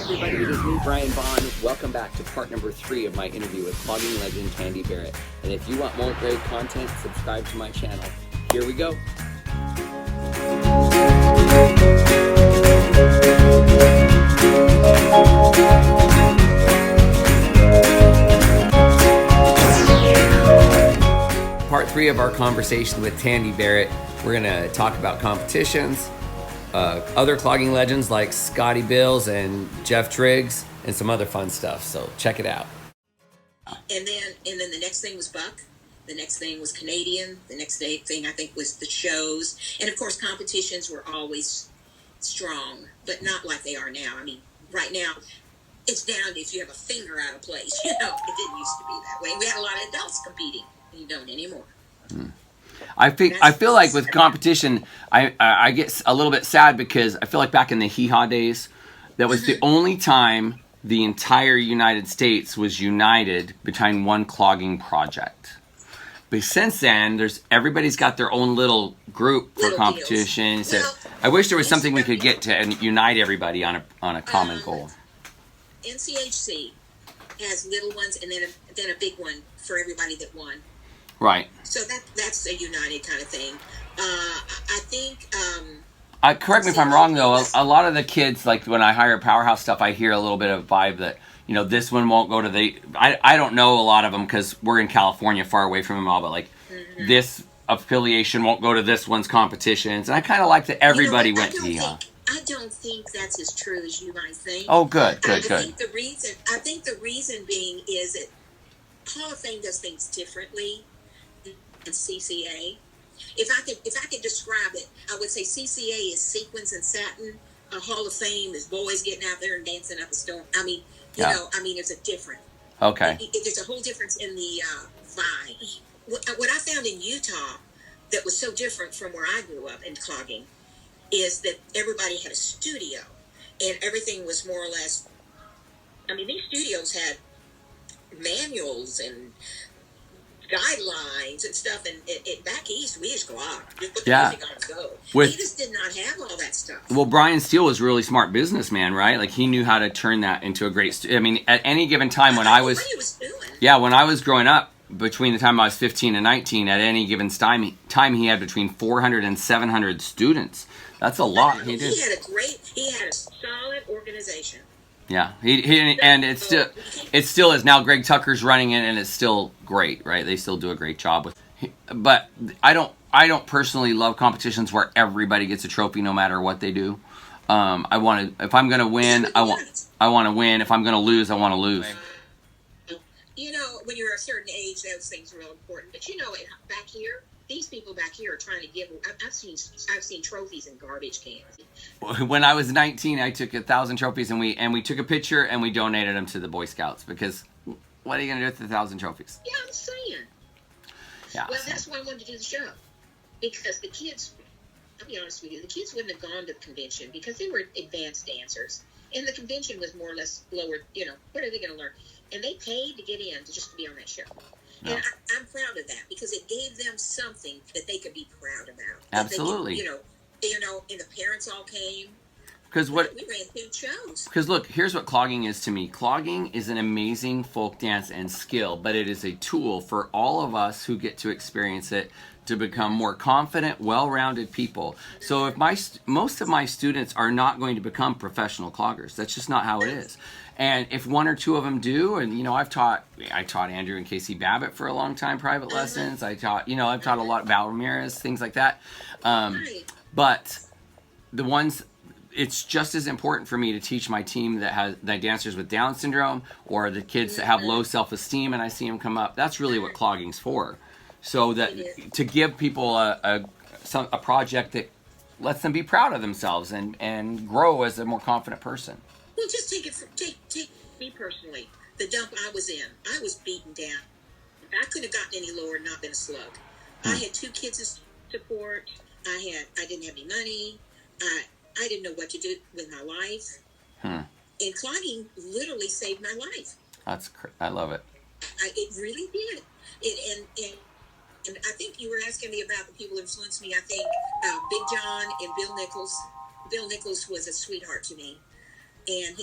everybody, it is me, Brian Bond. Welcome back to part number 3 of my interview with clogging legend Tandy Barrett. And if you want more great content, subscribe to my channel. Here we go. Part 3 of our conversation with Tandy Barrett. We're going to talk about competitions, other clogging legends like Scotty Bills and Jeff Driggs, and some other fun stuff. So check it out. And then the next thing was Buck. The next thing was Canadian. The next thing I think was the shows. And of course, competitions were always strong, but not like they are now. I mean, right now, it's down to if you have a finger out of place. You know, it didn't used to be that way. We had a lot of adults competing. You don't anymore. I feel like with competition, I get a little bit sad because I feel like back in the hee-haw days, that was the only time the entire United States was united behind one clogging project. But since then, everybody's got their own little group for competition. So well, I wish there was something we could get to unite everybody on a common goal. NCHC has little ones and then a big one for everybody that won. Right. So that's a united kind of thing. I think. Correct me if I'm wrong, though. A lot of the kids, like when I hire Powerhouse stuff, I hear a little bit of vibe that, you know, this one won't go to the... I don't know a lot of them because we're in California, far away from them all, but like this affiliation won't go to this one's competitions. And I kind of like that everybody went to hee-haw. I don't think that's as true as you might think. Oh, good. I think the reason being is that Hall of Fame does things differently than CCA. If I could describe it, I would say CCA is sequins and satin. A Hall of Fame is boys getting out there and dancing up a storm. I mean, you know, there's a difference. Okay. There's a whole difference in the vibe. What I found in Utah that was so different from where I grew up in clogging is that everybody had a studio, and everything was more or less. I mean, these studios had manuals and guidelines and stuff, and back east we just go out, just put the music on and go. We just did not have all that stuff. Well, Brian Steele was a really smart businessman, right? Like he knew how to turn that into a great. I mean, at any given time when I was, what he was doing. Yeah, when I was growing up, between the time I was 15 and 19, at any given time he had between 400 and 700 students. That's a lot. He had a solid organization. Yeah, and it still is. Now Greg Tucker's running it, and it's still great, right? They still do a great job with. But I don't personally love competitions where everybody gets a trophy no matter what they do. If I'm going to win, I want to win. If I'm going to lose, I want to lose. You know, when you're a certain age, those things are real important. But you know, back here, these people back here are trying to give. I've seen trophies in garbage cans. When I was 19, I took 1,000 trophies and we took a picture and we donated them to the Boy Scouts because what are you going to do with 1,000 trophies? Yeah, I'm saying. Yeah. Well, that's why I wanted to do the show, because the kids. I'll be honest with you, the kids wouldn't have gone to the convention because they were advanced dancers, and the convention was more or less lower. You know, what are they going to learn? And they paid to get in just to be on that show. No. And I'm proud of that because it gave them something that they could be proud about. Absolutely. You know, and the parents all came. Because we ran 2 shows. Because look, here's what clogging is to me. Clogging is an amazing folk dance and skill, but it is a tool for all of us who get to experience it to become more confident, well-rounded people. So if most of my students are not going to become professional cloggers, that's just not how it is. And if 1 or 2 of them do, and you know, I taught Andrew and Casey Babbitt for a long time private lessons. I've taught a lot of Val Ramirez, things like that. But the ones, it's just as important for me to teach my team that dancers with Down syndrome or the kids that have low self-esteem, and I see them come up. That's really what clogging's for. So that to give people a project that lets them be proud of themselves and grow as a more confident person. Well, just take me personally. The dump I was in, I was beaten down. I couldn't have gotten any lower and not been a slug. I had 2 kids to support. I didn't have any money. I didn't know what to do with my life. And clogging literally saved my life. I love it. It really did. And I think you were asking me about the people who influenced me. I think Big John and Bill Nichols. Bill Nichols was a sweetheart to me. and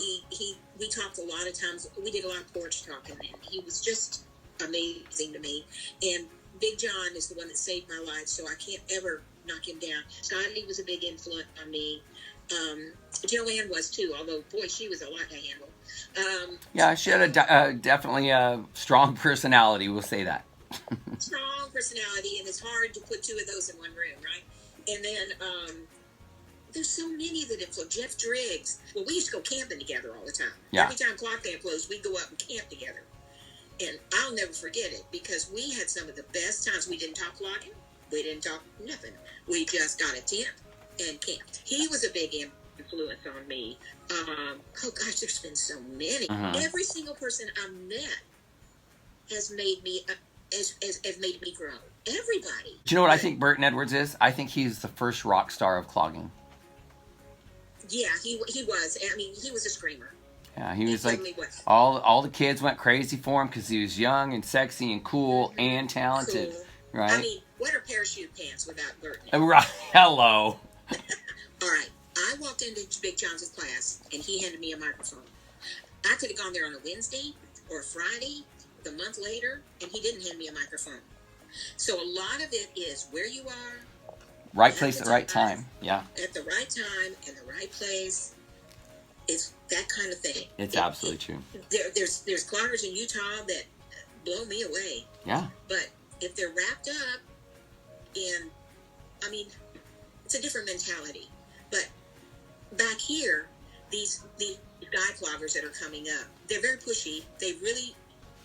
we talked a lot of times. We did a lot of porch talking, and he was just amazing to me. And Big John is the one that saved my life, so I can't ever knock him down. Scotty was a big influence on me. Joanne was too, although boy, she was a lot to handle. Yeah, she had definitely a strong personality. We'll say that. Strong personality, and it's hard to put two of those in one room, right? And then there's so many that influence. Jeff Driggs. Well, we used to go camping together all the time. Yeah. Every time clock camp closed, we'd go up and camp together. And I'll never forget it because we had some of the best times. We didn't talk logging. We didn't talk nothing. We just got a tent and camped. He was a big influence on me. Oh gosh, there's been so many. Every single person I met has made me has made me grow. Everybody. Do you know what I think Burton Edwards is? I think he's the first rock star of clogging. Yeah, he was. I mean, he was a screamer. Yeah, he was like, all the kids went crazy for him because he was young and sexy and cool and talented. Cool. Right? I mean, what are parachute pants without Burton? Right. Hello. All right. I walked into Big John's class, and he handed me a microphone. I could have gone there on a Wednesday or a Friday, a month later, and he didn't hand me a microphone. So a lot of it is where you are. Right place at the right time. Yeah. At the right time, in the right place. It's that kind of thing. It's absolutely true. There's cloggers in Utah that blow me away. Yeah. But if they're wrapped up in, I mean, it's a different mentality. But back here, these guy cloggers that are coming up, they're very pushy. They really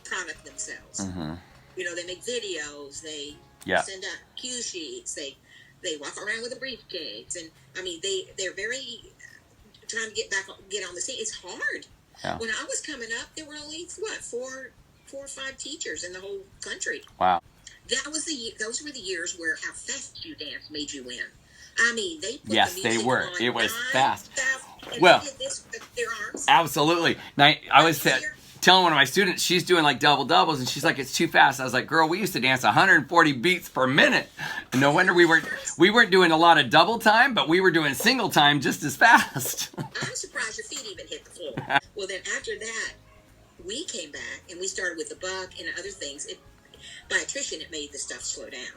product themselves. You know, they make videos. They send out cue sheets. They walk around with a briefcase, and I mean, they're very trying to get on the scene. It's hard. Yeah. When I was coming up, there were only four or five teachers in the whole country. Wow. Those were the years where how fast you dance made you win. I mean, they put the yes, music they were. on It was fast. And well, they did this with their arms. Absolutely. Now, I was telling one of my students, she's doing like double doubles, and she's like, it's too fast. I was like, girl, we used to dance 140 beats per minute. No wonder we weren't doing a lot of double time, but we were doing single time just as fast. I'm surprised your feet even hit the floor. Well, then after that, we came back and we started with the buck and other things. By attrition, it made the stuff slow down.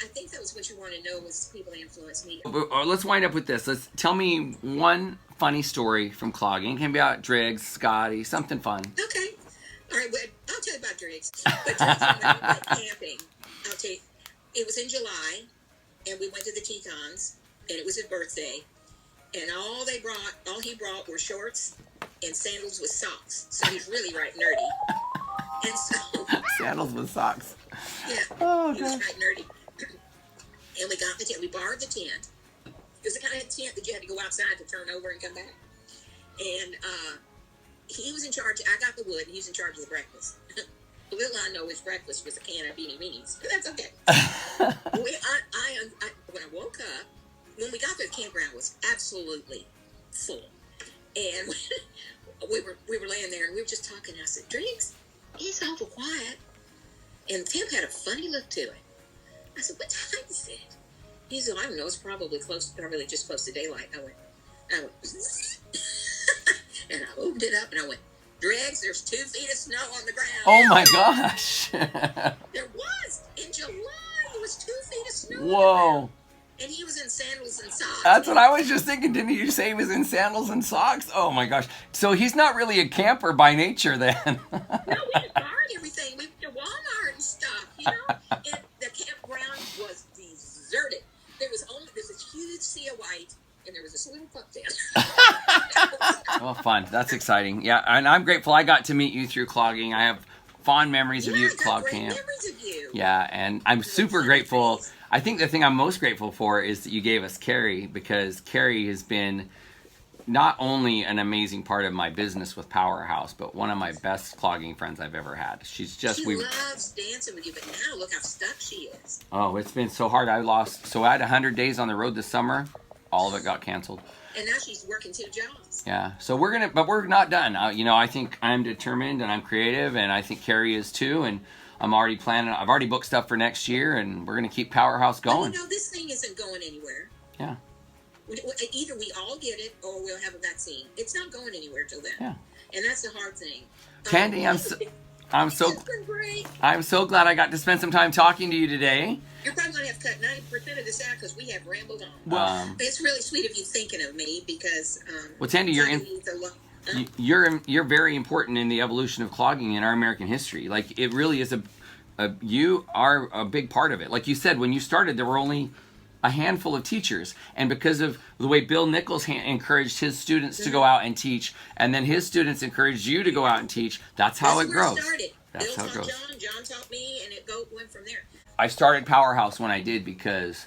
I think that was what you want to know, was people influenced me. Let's wind up with this. Tell me one funny story from clogging. It can be about Driggs, Scotty, something fun. Okay. All right, well, I'll tell you about Driggs. But Driggs, when we went camping, I'll tell you, it was in July, and we went to the Tetons, and it was his birthday, and all he brought were shorts and sandals with socks. So he's really right nerdy. And so sandals with socks. Yeah. Oh, he was right nerdy. And we got the tent. We borrowed the tent. It was the kind of tent that you had to go outside to turn over and come back. And he was in charge. I got the wood, and he was in charge of the breakfast. Little I know his breakfast was a can of beanie weenies, but that's okay. When I woke up, when we got there, the campground was absolutely full, and we were laying there, and we were just talking. I said, "Driggs, he's awful quiet," and Tim had a funny look to it. I said, "What time is it?" He said, "I don't know. It's probably just close to daylight." I went, and I opened it up, and I went, "Driggs, there's 2 feet of snow on the ground." Oh my gosh! There was in July. It was 2 feet of snow. Whoa! And he was in sandals and socks. That's what I was just thinking. Didn't you say he was in sandals and socks? Oh my gosh! So he's not really a camper by nature, then. No, we just borrowed everything. We went to Walmart and stuff, you know. And the campground was deserted. There was this huge sea of white, and there was this little pup tent. Well, fun. That's exciting. Yeah, and I'm grateful I got to meet you through clogging. I have fond memories of you at Clog Camp. Memories of you. Yeah, and I'm super grateful. I think the thing I'm most grateful for is that you gave us Kari, because Kari has been not only an amazing part of my business with Powerhouse, but one of my best clogging friends I've ever had. She loves dancing with you, but now look how stuck she is. Oh, it's been so hard. I had 100 days on the road this summer. All of it got canceled. And now she's working 2 jobs. Yeah, so we're not done. I think I'm determined and I'm creative, and I think Kari is too, and I'm already planning. I've already booked stuff for next year, and we're gonna keep Powerhouse going. This thing isn't going anywhere. Yeah. Either we all get it or we'll have a vaccine. It's not going anywhere till then. Yeah. And that's the hard thing. Tandy, I'm so glad I got to spend some time talking to you today. You're probably going to have to cut 90% of this out because we have rambled on. Well, but it's really sweet of you thinking of me because. Well, Tandy, you're very important in the evolution of clogging in our American history. Like, it really is you are a big part of it. Like you said, when you started, there were only a handful of teachers, and because of the way Bill Nichols encouraged his students to go out and teach, and then his students encouraged you to go out and teach, that's how it grows. That's how it grows. John taught me, and it went from there. I started Powerhouse when I did because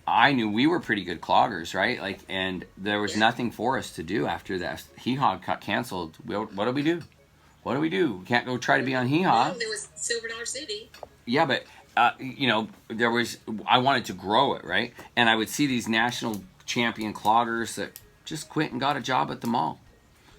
I knew we were pretty good cloggers, right? Like, and there was nothing for us to do after that. Hee Haw got canceled. What do we do? What do we do? We can't go try to be on Hee Haw. Well, there was Silver Dollar City. Yeah, but you know, I wanted to grow it, right? And I would see these national champion cloggers that just quit and got a job at the mall.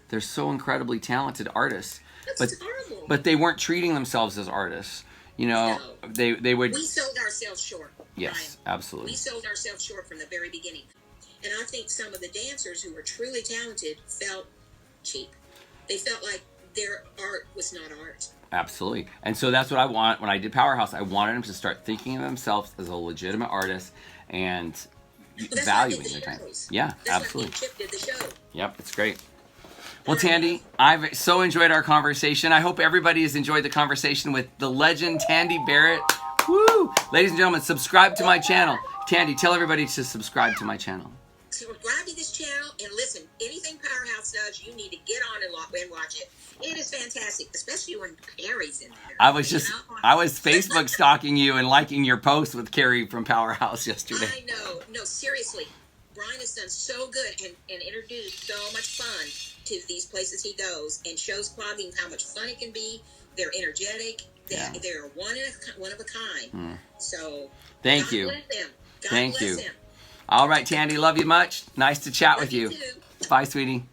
They're so incredibly talented artists. That's horrible. But they weren't treating themselves as artists. You know, no. they would. We sold ourselves short. Yes, Brian. Absolutely. We sold ourselves short from the very beginning. And I think some of the dancers who were truly talented felt cheap. They felt like their art was not art. Absolutely. And so that's what I want. When I did Powerhouse, I wanted them to start thinking of themselves as a legitimate artist and valuing their time. Yeah, that's absolutely. Why Chip did the show. Yep, it's great. Well, Tandy, I've so enjoyed our conversation. I hope everybody has enjoyed the conversation with the legend, Tandy Barrett. Woo! Ladies and gentlemen, subscribe to my channel. Tandy, tell everybody to subscribe to my channel. Subscribe to this channel and listen. Anything Powerhouse does, you need to get on and watch it. It is fantastic, especially when Kari's in there. I was Facebook stalking you and liking your post with Kari from Powerhouse yesterday. I know. No, seriously. Brian has done so good and introduced so much fun to these places he goes and shows clogging how much fun it can be. They're energetic. They're one of a kind. So thank you. God bless them. God Thank bless you. them. All right, Tandy, love you much. Nice to chat with you. Too. Bye, sweetie.